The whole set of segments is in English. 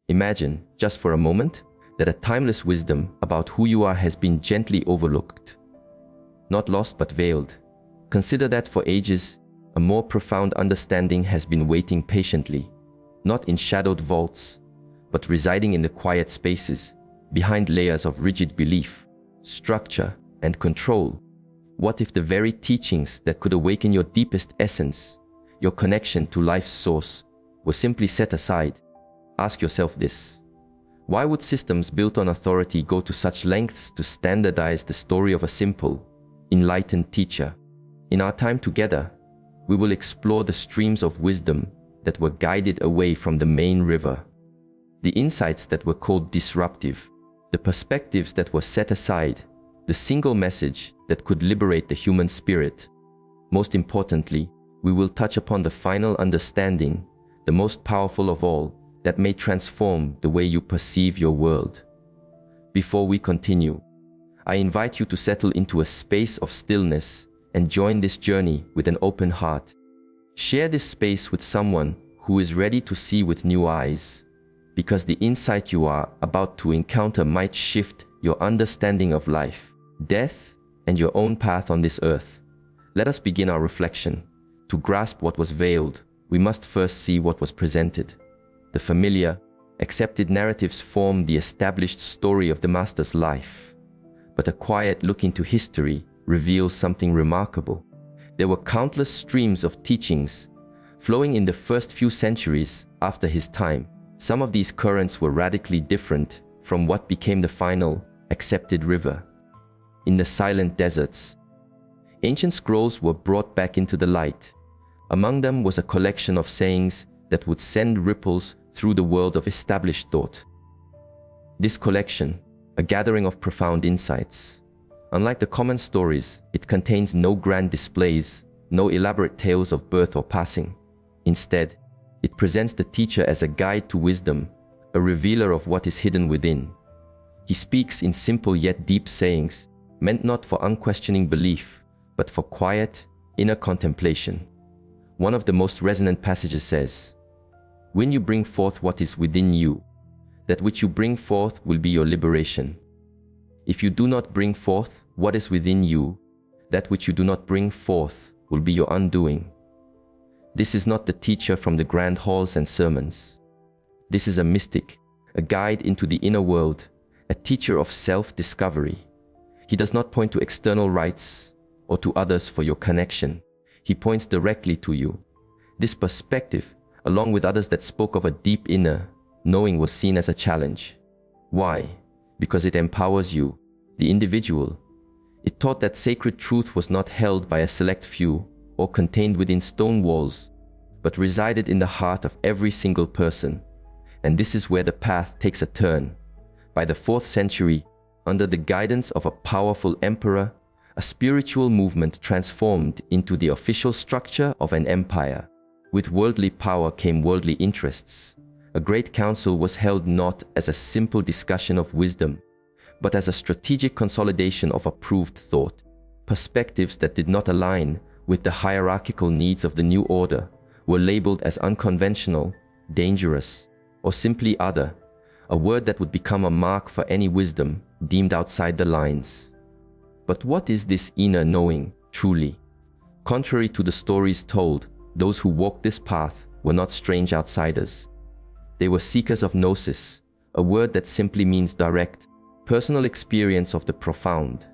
Imagine, just for a moment, that a timeless wisdom about who you are has been gently overlooked. Not lost but veiled. Consider that for ages, a more profound understanding has been waiting patiently, not in shadowed vaults, but residing in the quiet spaces, behind layers of rigid belief, structure, and control. What if the very teachings that could awaken your deepest essence, your connection to life's source, were simply set aside? Ask yourself this. Why would systems built on authority go to such lengths to standardize the story of a simple, enlightened teacher? In our time together, we will explore the streams of wisdom that were guided away from the main river, the insights that were called disruptive, the perspectives that were set aside, the single message that could liberate the human spirit. Most importantly, we will touch upon the final understanding, the most powerful of all, that may transform the way you perceive your world. Before we continue, I invite you to settle into a space of stillness and join this journey with an open heart. Share this space with someone who is ready to see with new eyes, because the insight you are about to encounter might shift your understanding of life, death, and your own path on this earth. Let us begin our reflection. To grasp what was veiled, we must first see what was presented. The familiar, accepted narratives form the established story of the Master's life. But a quiet look into history reveals something remarkable. There were countless streams of teachings flowing in the first few centuries after his time. Some of these currents were radically different from what became the final, accepted river. In the silent deserts, ancient scrolls were brought back into the light. Among them was a collection of sayings that would send ripples through the world of established thought. This collection, a gathering of profound insights. Unlike the common stories, it contains no grand displays, no elaborate tales of birth or passing. Instead, it presents the teacher as a guide to wisdom, a revealer of what is hidden within. He speaks in simple yet deep sayings, meant not for unquestioning belief, but for quiet, inner contemplation. One of the most resonant passages says, "When you bring forth what is within you, that which you bring forth will be your liberation. If you do not bring forth what is within you, that which you do not bring forth will be your undoing." This is not the teacher from the grand halls and sermons. This is a mystic, a guide into the inner world, a teacher of self-discovery. He does not point to external rites or to others for your connection. He points directly to you. This perspective, along with others that spoke of a deep inner knowing, was seen as a challenge. Why? Because it empowers you, the individual. It taught that sacred truth was not held by a select few or contained within stone walls, but resided in the heart of every single person. And this is where the path takes a turn. By the 4th century, under the guidance of a powerful emperor, a spiritual movement transformed into the official structure of an empire. With worldly power came worldly interests. A great council was held not as a simple discussion of wisdom, but as a strategic consolidation of approved thought. Perspectives that did not align with the hierarchical needs of the new order were labeled as unconventional, dangerous, or simply other, a word that would become a mark for any wisdom deemed outside the lines. But what is this inner knowing, truly? Contrary to the stories told, those who walked this path were not strange outsiders. They were seekers of gnosis, a word that simply means direct, personal experience of the profound.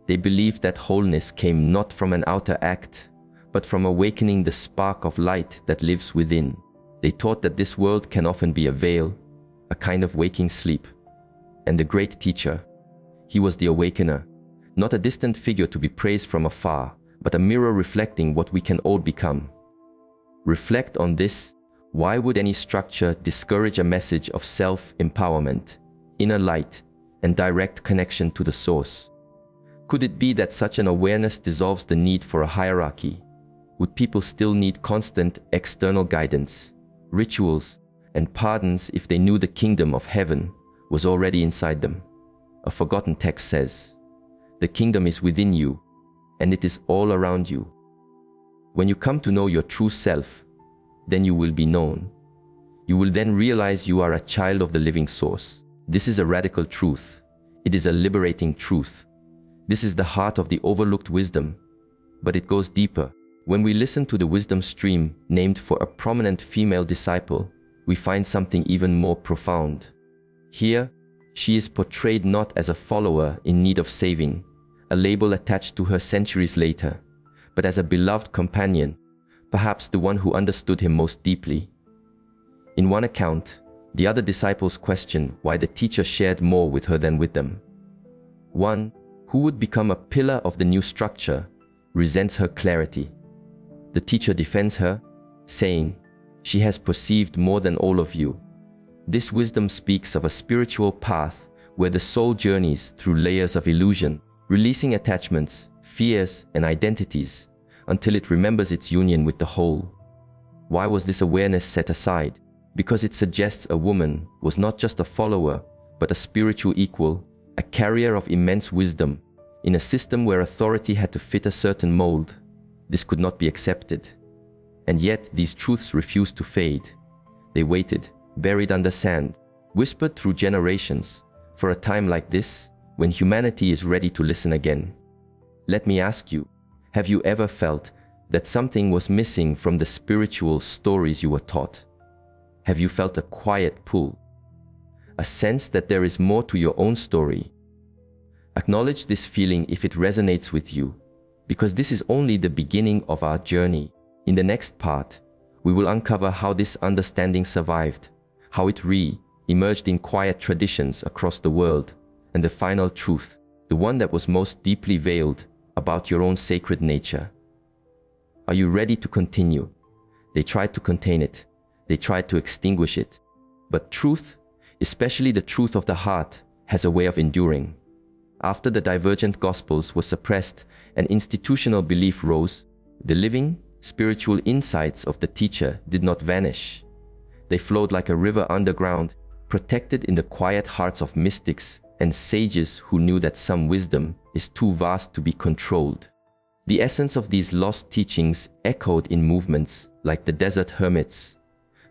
They believed that wholeness came not from an outer act, but from awakening the spark of light that lives within. They taught that this world can often be a veil, a kind of waking sleep. And the great teacher, he was the awakener, not a distant figure to be praised from afar, but a mirror reflecting what we can all become. Reflect on this. Why would any structure discourage a message of self-empowerment, inner light, and direct connection to the source? Could it be that such an awareness dissolves the need for a hierarchy? Would people still need constant external guidance, rituals, and pardons if they knew the kingdom of heaven was already inside them? A forgotten text says, "The kingdom is within you, and it is all around you." When you come to know your true self, then you will be known. You will then realize you are a child of the living source. This is a radical truth. It is a liberating truth. This is the heart of the overlooked wisdom, but it goes deeper. When we listen to the wisdom stream named for a prominent female disciple, we find something even more profound. Here, she is portrayed not as a follower in need of saving, a label attached to her centuries later, but as a beloved companion, perhaps the one who understood him most deeply. In one account, the other disciples question why the teacher shared more with her than with them. One, who would become a pillar of the new structure, resents her clarity. The teacher defends her, saying, "She has perceived more than all of you." This wisdom speaks of a spiritual path where the soul journeys through layers of illusion, releasing attachments, fears, and identities until it remembers its union with the whole. Why was this awareness set aside? Because it suggests a woman was not just a follower, but a spiritual equal, a carrier of immense wisdom, in a system where authority had to fit a certain mold. This could not be accepted. And yet these truths refused to fade. They waited, buried under sand, whispered through generations, for a time like this, when humanity is ready to listen again. Let me ask you, have you ever felt that something was missing from the spiritual stories you were taught? Have you felt a quiet pull? A sense that there is more to your own story? Acknowledge this feeling if it resonates with you, because this is only the beginning of our journey. In the next part, we will uncover how this understanding survived, how it re-emerged in quiet traditions across the world, and the final truth, the one that was most deeply veiled, about your own sacred nature. Are you ready to continue? They tried to contain it. They tried to extinguish it. But truth, especially the truth of the heart, has a way of enduring. After the divergent gospels were suppressed and institutional belief rose, the living, spiritual insights of the teacher did not vanish. They flowed like a river underground, protected in the quiet hearts of mystics and sages who knew that some wisdom is too vast to be controlled. The essence of these lost teachings echoed in movements like the desert hermits,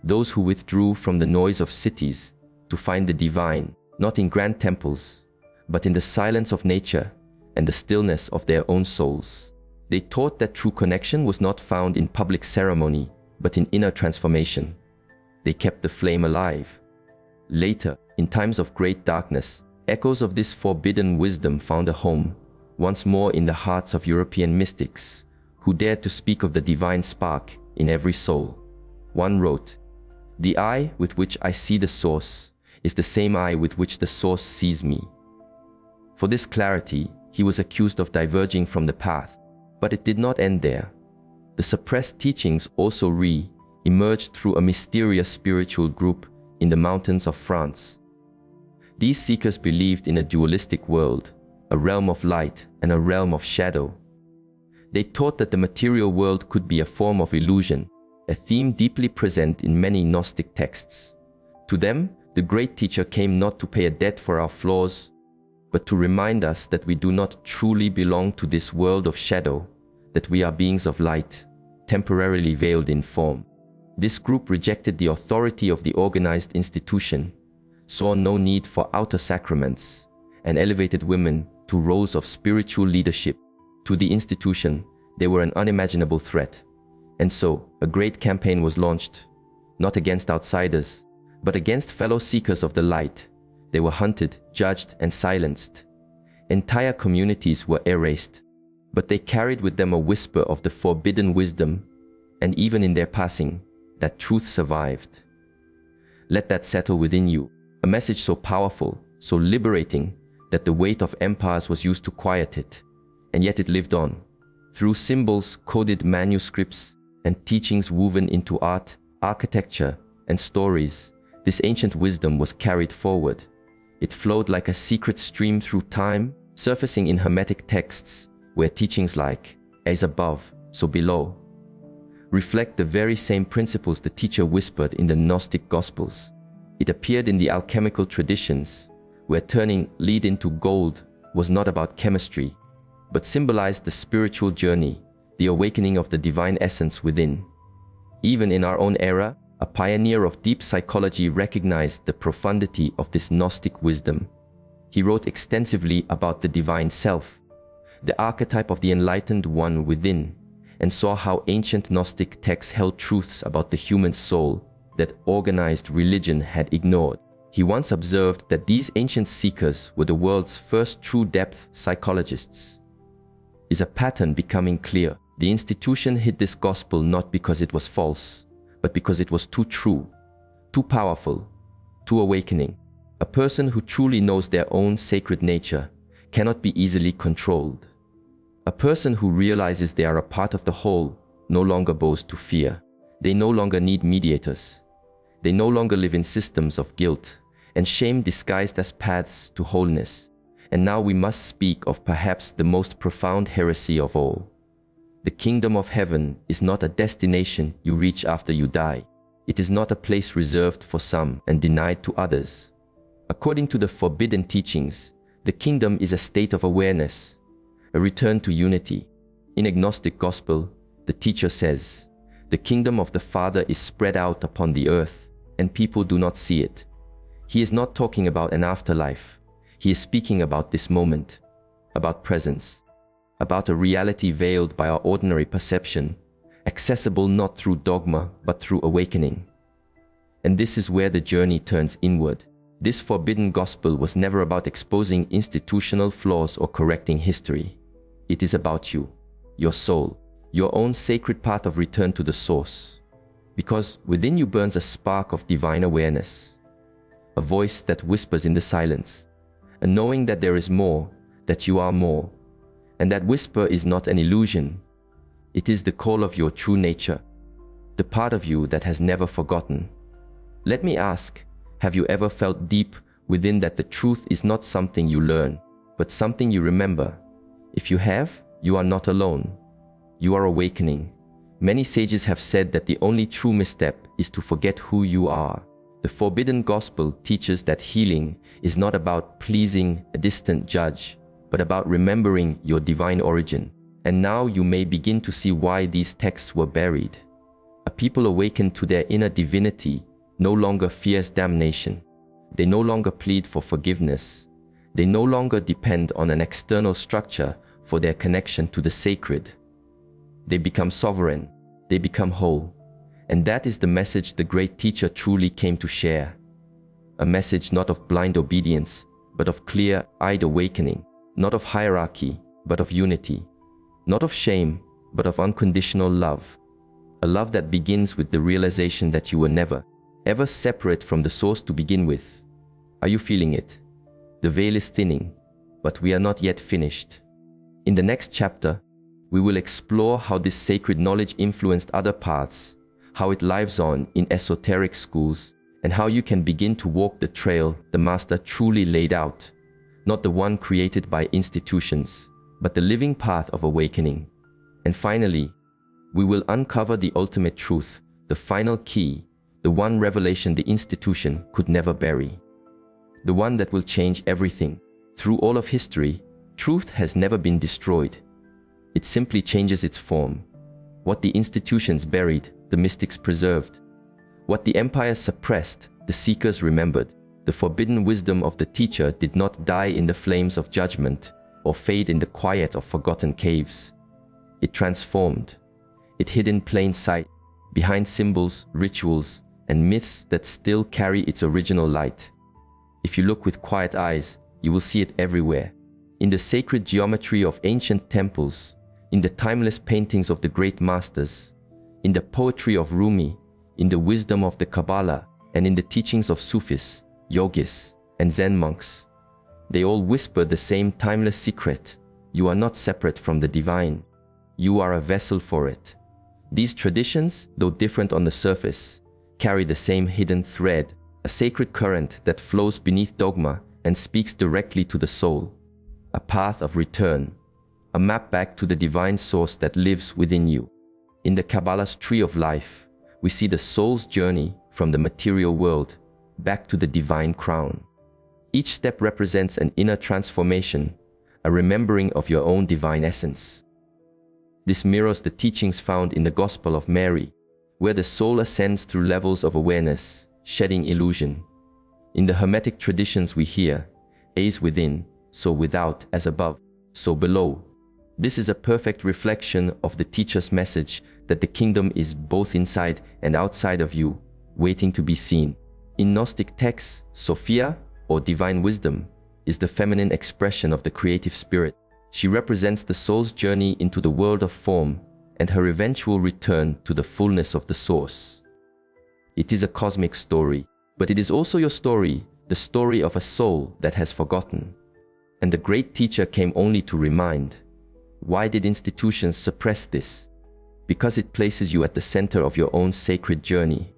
those who withdrew from the noise of cities to find the divine, not in grand temples, but in the silence of nature and the stillness of their own souls. They taught that true connection was not found in public ceremony, but in inner transformation. They kept the flame alive. Later, in times of great darkness, echoes of this forbidden wisdom found a home, once more in the hearts of European mystics, who dared to speak of the divine spark in every soul. One wrote, "The eye with which I see the source is the same eye with which the source sees me." For this clarity, he was accused of diverging from the path, but it did not end there. The suppressed teachings also re-emerged through a mysterious spiritual group in the mountains of France. These seekers believed in a dualistic world, a realm of light and a realm of shadow. They taught that the material world could be a form of illusion, a theme deeply present in many Gnostic texts. To them, the great teacher came not to pay a debt for our flaws, but to remind us that we do not truly belong to this world of shadow, that we are beings of light, temporarily veiled in form. This group rejected the authority of the organized institution, saw no need for outer sacraments, and elevated women to roles of spiritual leadership. To the institution, they were an unimaginable threat. And so, a great campaign was launched, not against outsiders, but against fellow seekers of the light. They were hunted, judged, and silenced. Entire communities were erased, but they carried with them a whisper of the forbidden wisdom, and even in their passing, that truth survived. Let that settle within you, a message so powerful, so liberating, that the weight of empires was used to quiet it, and yet it lived on. Through symbols, coded manuscripts, and teachings woven into art, architecture, and stories, this ancient wisdom was carried forward. It flowed like a secret stream through time, surfacing in hermetic texts, where teachings like, "As above, so below," reflect the very same principles the teacher whispered in the Gnostic Gospels. It appeared in the alchemical traditions, where turning lead into gold was not about chemistry, but symbolized the spiritual journey, the awakening of the divine essence within. Even in our own era, a pioneer of deep psychology, recognized the profundity of this Gnostic wisdom. He wrote extensively about the divine self, the archetype of the enlightened one within, and saw how ancient Gnostic texts held truths about the human soul that organized religion had ignored. He once observed that these ancient seekers were the world's first true depth psychologists. Is a pattern becoming clear? The institution hid this gospel not because it was false, but because it was too true, too powerful, too awakening. A person who truly knows their own sacred nature cannot be easily controlled. A person who realizes they are a part of the whole no longer bows to fear. They no longer need mediators. They no longer live in systems of guilt and shame disguised as paths to wholeness. And now we must speak of perhaps the most profound heresy of all. The kingdom of heaven is not a destination you reach after you die. It is not a place reserved for some and denied to others. According to the forbidden teachings, the kingdom is a state of awareness, a return to unity. In agnostic gospel, the teacher says, the kingdom of the Father is spread out upon the earth, and people do not see it. He is not talking about an afterlife. He is speaking about this moment, about presence, about a reality veiled by our ordinary perception, accessible not through dogma, but through awakening. And this is where the journey turns inward. This forbidden gospel was never about exposing institutional flaws or correcting history. It is about you, your soul, your own sacred path of return to the source. Because within you burns a spark of divine awareness, a voice that whispers in the silence, a knowing that there is more, that you are more. And that whisper is not an illusion. It is the call of your true nature, the part of you that has never forgotten. Let me ask, have you ever felt deep within that the truth is not something you learn, but something you remember? If you have, you are not alone. You are awakening. Many sages have said that the only true misstep is to forget who you are. The forbidden gospel teaches that healing is not about pleasing a distant judge, but about remembering your divine origin. And now you may begin to see why these texts were buried. A people awakened to their inner divinity no longer fears damnation. They no longer plead for forgiveness. They no longer depend on an external structure for their connection to the sacred. They become sovereign. They become whole. And that is the message the great teacher truly came to share. A message not of blind obedience, but of clear-eyed awakening. Not of hierarchy, but of unity. Not of shame, but of unconditional love. A love that begins with the realization that you were never, ever separate from the source to begin with. Are you feeling it? The veil is thinning, but we are not yet finished. In the next chapter, we will explore how this sacred knowledge influenced other paths, how it lives on in esoteric schools, and how you can begin to walk the trail the Master truly laid out, not the one created by institutions, but the living path of awakening. And finally, we will uncover the ultimate truth, the final key, the one revelation the institution could never bury. The one that will change everything. Through all of history, truth has never been destroyed. It simply changes its form. What the institutions buried, the mystics preserved. What the empires suppressed, the seekers remembered. The forbidden wisdom of the teacher did not die in the flames of judgment or fade in the quiet of forgotten caves. It transformed. It hid in plain sight, behind symbols, rituals, and myths that still carry its original light. If you look with quiet eyes, you will see it everywhere. In the sacred geometry of ancient temples, in the timeless paintings of the great masters, in the poetry of Rumi, in the wisdom of the Kabbalah, and in the teachings of Sufis, yogis, and Zen monks. They all whisper the same timeless secret. You are not separate from the divine. You are a vessel for it. These traditions, though different on the surface, carry the same hidden thread, a sacred current that flows beneath dogma and speaks directly to the soul. A path of return, a map back to the divine source that lives within you. In the Kabbalah's tree of life, we see the soul's journey from the material world back to the divine crown. Each step represents an inner transformation, a remembering of your own divine essence. This mirrors the teachings found in the Gospel of Mary, where the soul ascends through levels of awareness, shedding illusion. In the Hermetic traditions we hear, as within, so without, as above, so below. This is a perfect reflection of the teacher's message that the kingdom is both inside and outside of you, waiting to be seen. In Gnostic texts, Sophia, or divine wisdom, is the feminine expression of the creative spirit. She represents the soul's journey into the world of form and her eventual return to the fullness of the source. It is a cosmic story, but it is also your story, the story of a soul that has forgotten. And the great teacher came only to remind. Why did institutions suppress this? Because it places you at the center of your own sacred journey.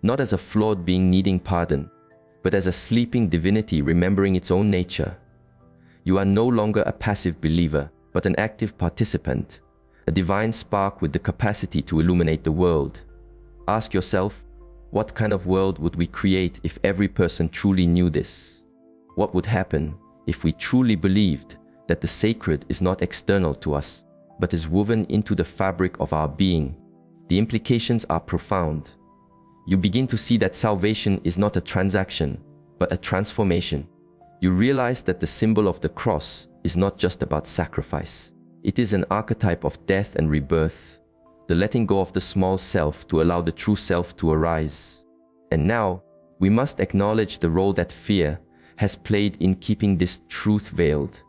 Not as a flawed being needing pardon, but as a sleeping divinity remembering its own nature. You are no longer a passive believer, but an active participant, a divine spark with the capacity to illuminate the world. Ask yourself, what kind of world would we create if every person truly knew this? What would happen if we truly believed that the sacred is not external to us, but is woven into the fabric of our being? The implications are profound. You begin to see that salvation is not a transaction, but a transformation. You realize that the symbol of the cross is not just about sacrifice. It is an archetype of death and rebirth, the letting go of the small self to allow the true self to arise. And now, we must acknowledge the role that fear has played in keeping this truth veiled.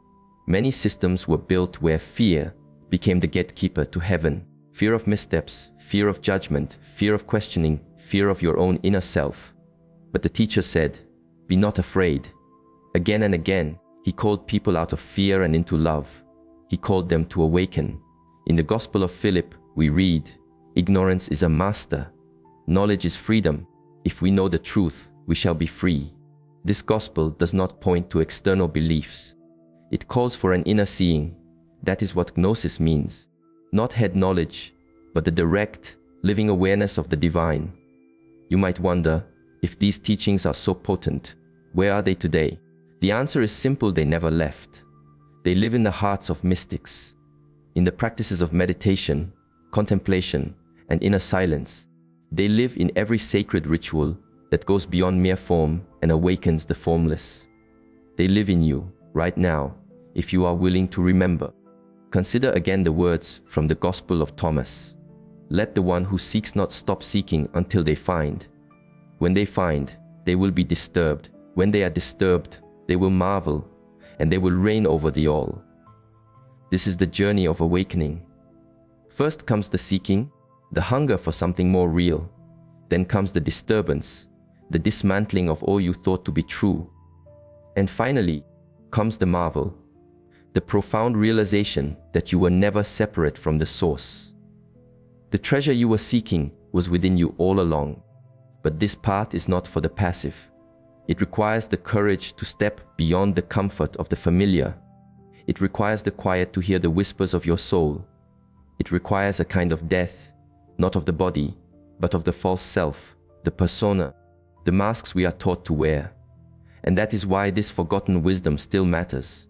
Many systems were built where fear became the gatekeeper to heaven. Fear of missteps, fear of judgment, fear of questioning, fear of your own inner self. But the teacher said, "Be not afraid." Again and again, he called people out of fear and into love. He called them to awaken. In the Gospel of Philip, we read, "Ignorance is a master. Knowledge is freedom. If we know the truth, we shall be free." This gospel does not point to external beliefs. It calls for an inner seeing. That is what gnosis means. Not head knowledge, but the direct, living awareness of the divine. You might wonder, if these teachings are so potent, where are they today? The answer is simple: they never left. They live in the hearts of mystics, in the practices of meditation, contemplation, and inner silence. They live in every sacred ritual that goes beyond mere form and awakens the formless. They live in you, right now, if you are willing to remember. Consider again the words from the Gospel of Thomas. "Let the one who seeks not stop seeking until they find. When they find, they will be disturbed. When they are disturbed, they will marvel, and they will reign over the all." This is the journey of awakening. First comes the seeking, the hunger for something more real. Then comes the disturbance, the dismantling of all you thought to be true. And finally comes the marvel, the profound realization that you were never separate from the source. The treasure you were seeking was within you all along. But this path is not for the passive. It requires the courage to step beyond the comfort of the familiar. It requires the quiet to hear the whispers of your soul. It requires a kind of death, not of the body, but of the false self, the persona, the masks we are taught to wear. And that is why this forgotten wisdom still matters.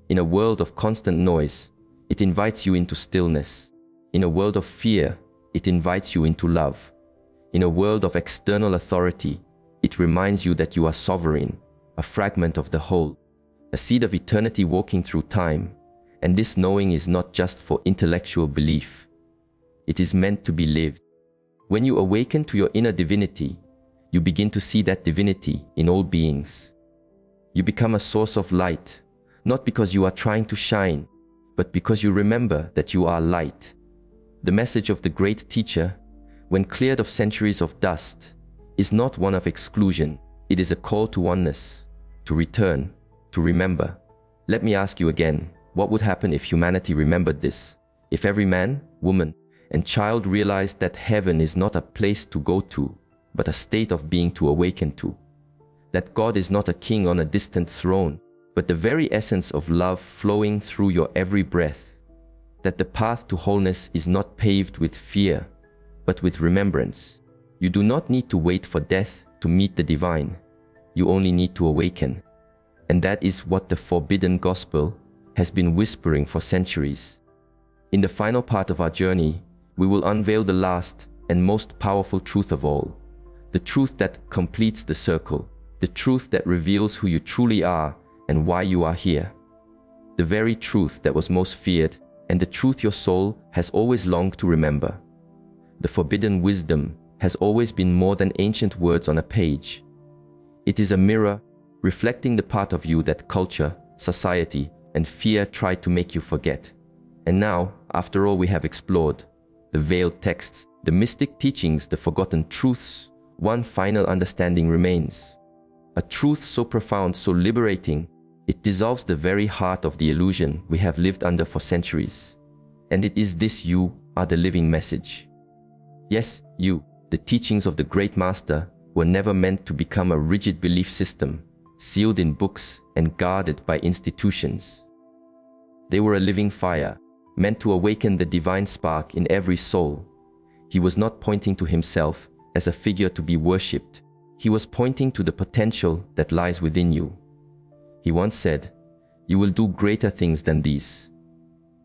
In a world of constant noise, it invites you into stillness. In a world of fear, it invites you into love. In a world of external authority, it reminds you that you are sovereign, a fragment of the whole, a seed of eternity walking through time. And this knowing is not just for intellectual belief. It is meant to be lived. When you awaken to your inner divinity, you begin to see that divinity in all beings. You become a source of light, not because you are trying to shine, but because you remember that you are light. The message of the great teacher, when cleared of centuries of dust, is not one of exclusion. It is a call to oneness, to return, to remember. Let me ask you again, what would happen if humanity remembered this? If every man, woman, and child realized that heaven is not a place to go to, but a state of being to awaken to? That God is not a king on a distant throne, but the very essence of love flowing through your every breath? That the path to wholeness is not paved with fear, but with remembrance? You do not need to wait for death to meet the divine. You only need to awaken. And that is what the forbidden gospel has been whispering for centuries. In the final part of our journey, we will unveil the last, and most powerful truth of all. The truth that completes the circle. The truth that reveals who you truly are and why you are here. The very truth that was most feared, and the truth your soul has always longed to remember. The forbidden wisdom has always been more than ancient words on a page. It is a mirror reflecting the part of you that culture, society, and fear tried to make you forget. And now, after all we have explored, the veiled texts, the mystic teachings, the forgotten truths, one final understanding remains. A truth so profound, so liberating, it dissolves the very heart of the illusion we have lived under for centuries. And it is this: you are the living message. Yes, you, the teachings of the great master, were never meant to become a rigid belief system, sealed in books and guarded by institutions. They were a living fire, meant to awaken the divine spark in every soul. He was not pointing to himself as a figure to be worshipped. He was pointing to the potential that lies within you. He once said, "You will do greater things than these."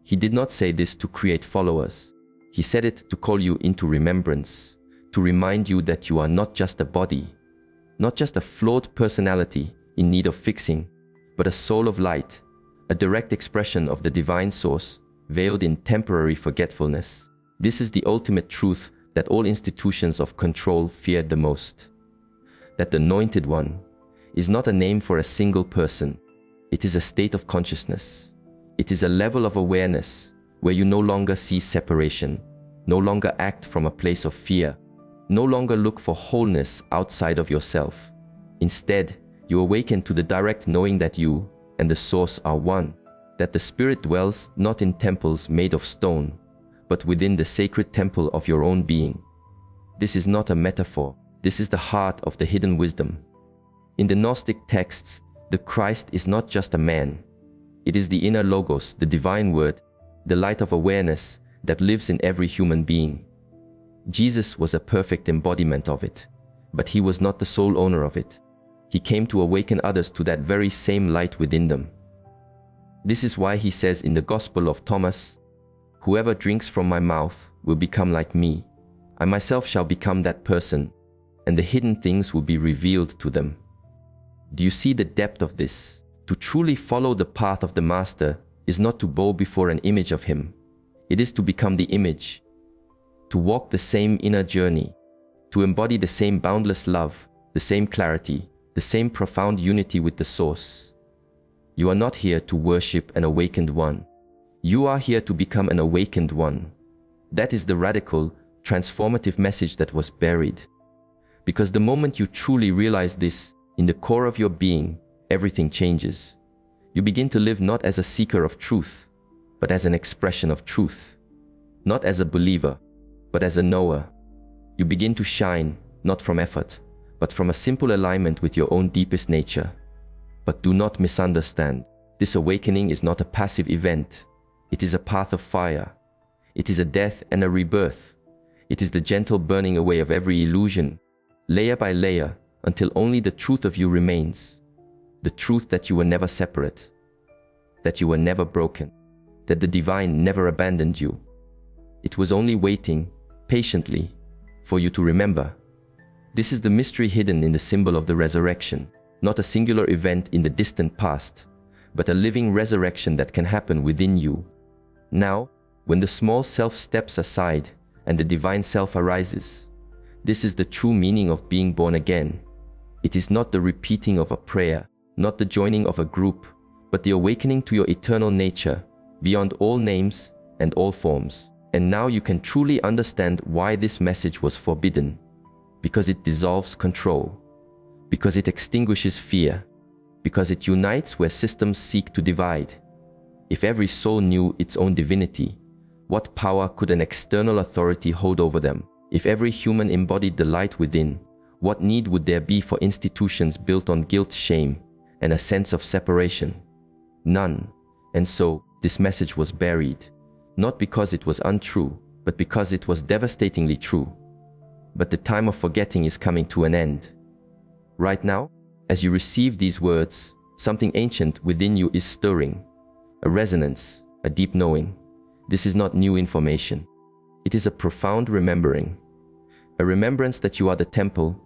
He did not say this to create followers. He said it to call you into remembrance, to remind you that you are not just a body, not just a flawed personality in need of fixing, but a soul of light, a direct expression of the divine source, veiled in temporary forgetfulness. This is the ultimate truth that all institutions of control feared the most. That the Anointed One is not a name for a single person. It is a state of consciousness. It is a level of awareness where you no longer see separation, no longer act from a place of fear, no longer look for wholeness outside of yourself. Instead, you awaken to the direct knowing that you and the Source are one, that the Spirit dwells not in temples made of stone, but within the sacred temple of your own being. This is not a metaphor. This is the heart of the hidden wisdom. In the Gnostic texts, the Christ is not just a man. It is the inner Logos, the divine word, the light of awareness that lives in every human being. Jesus was a perfect embodiment of it, but he was not the sole owner of it. He came to awaken others to that very same light within them. This is why he says in the Gospel of Thomas, "Whoever drinks from my mouth will become like me. I myself shall become that person, and the hidden things will be revealed to them." Do you see the depth of this? To truly follow the path of the Master is not to bow before an image of him. It is to become the image, to walk the same inner journey, to embody the same boundless love, the same clarity, the same profound unity with the Source. You are not here to worship an awakened one. You are here to become an awakened one. That is the radical, transformative message that was buried. Because the moment you truly realize this, in the core of your being, everything changes. You begin to live not as a seeker of truth, but as an expression of truth. Not as a believer, but as a knower. You begin to shine, not from effort, but from a simple alignment with your own deepest nature. But do not misunderstand. This awakening is not a passive event. It is a path of fire. It is a death and a rebirth. It is the gentle burning away of every illusion, layer by layer, until only the truth of you remains. The truth that you were never separate, that you were never broken, that the divine never abandoned you. It was only waiting, patiently, for you to remember. This is the mystery hidden in the symbol of the resurrection, not a singular event in the distant past, but a living resurrection that can happen within you. Now, when the small self steps aside and the divine self arises, this is the true meaning of being born again. It is not the repeating of a prayer, not the joining of a group, but the awakening to your eternal nature, beyond all names and all forms. And now you can truly understand why this message was forbidden. Because it dissolves control, because it extinguishes fear, because it unites where systems seek to divide. If every soul knew its own divinity, what power could an external authority hold over them? If every human embodied the light within, what need would there be for institutions built on guilt, shame, and a sense of separation? None. And so, this message was buried, not because it was untrue, but because it was devastatingly true. But the time of forgetting is coming to an end. Right now, as you receive these words, something ancient within you is stirring, a resonance, a deep knowing. This is not new information. It is a profound remembering. a remembrance that you are the temple,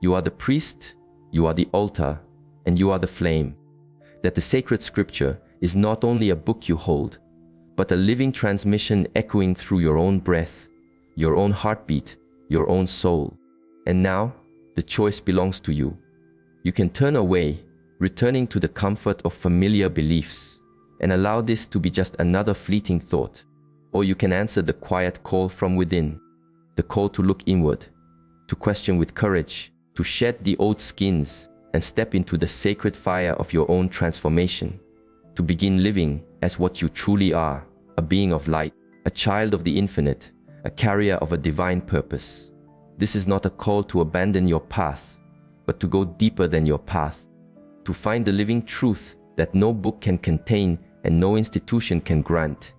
you are the priest, you are the altar, and you are the flame. That the sacred scripture is not only a book you hold, but a living transmission echoing through your own breath, your own heartbeat, your own soul. And now, the choice belongs to you. You can turn away, returning to the comfort of familiar beliefs, and allow this to be just another fleeting thought. Or you can answer the quiet call from within, the call to look inward, to question with courage, to shed the old skins and step into the sacred fire of your own transformation, to begin living as what you truly are, a being of light, a child of the infinite, a carrier of a divine purpose. This is not a call to abandon your path, but to go deeper than your path, to find the living truth that no book can contain and no institution can grant.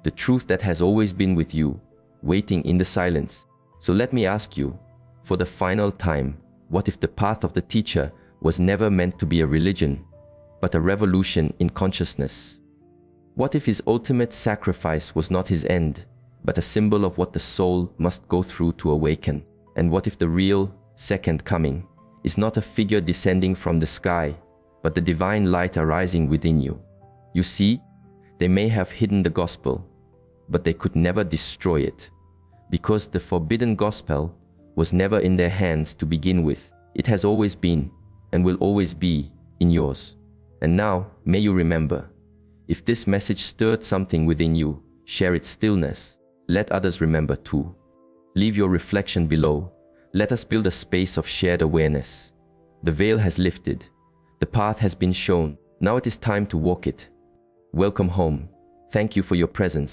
The truth that has always been with you, waiting in the silence. So let me ask you, for the final time, what if the path of the teacher was never meant to be a religion, but a revolution in consciousness? What if his ultimate sacrifice was not his end, but a symbol of what the soul must go through to awaken? And what if the real second coming is not a figure descending from the sky, but the divine light arising within you? You see, they may have hidden the gospel, but they could never destroy it, because the forbidden gospel was never in their hands to begin with. It has always been and will always be in yours. And now, may you remember, if this message stirred something within you, share its stillness. Let others remember too. Leave your reflection below. Let us build a space of shared awareness. The veil has lifted. The path has been shown. Now it is time to walk it. Welcome home. Thank you for your presence.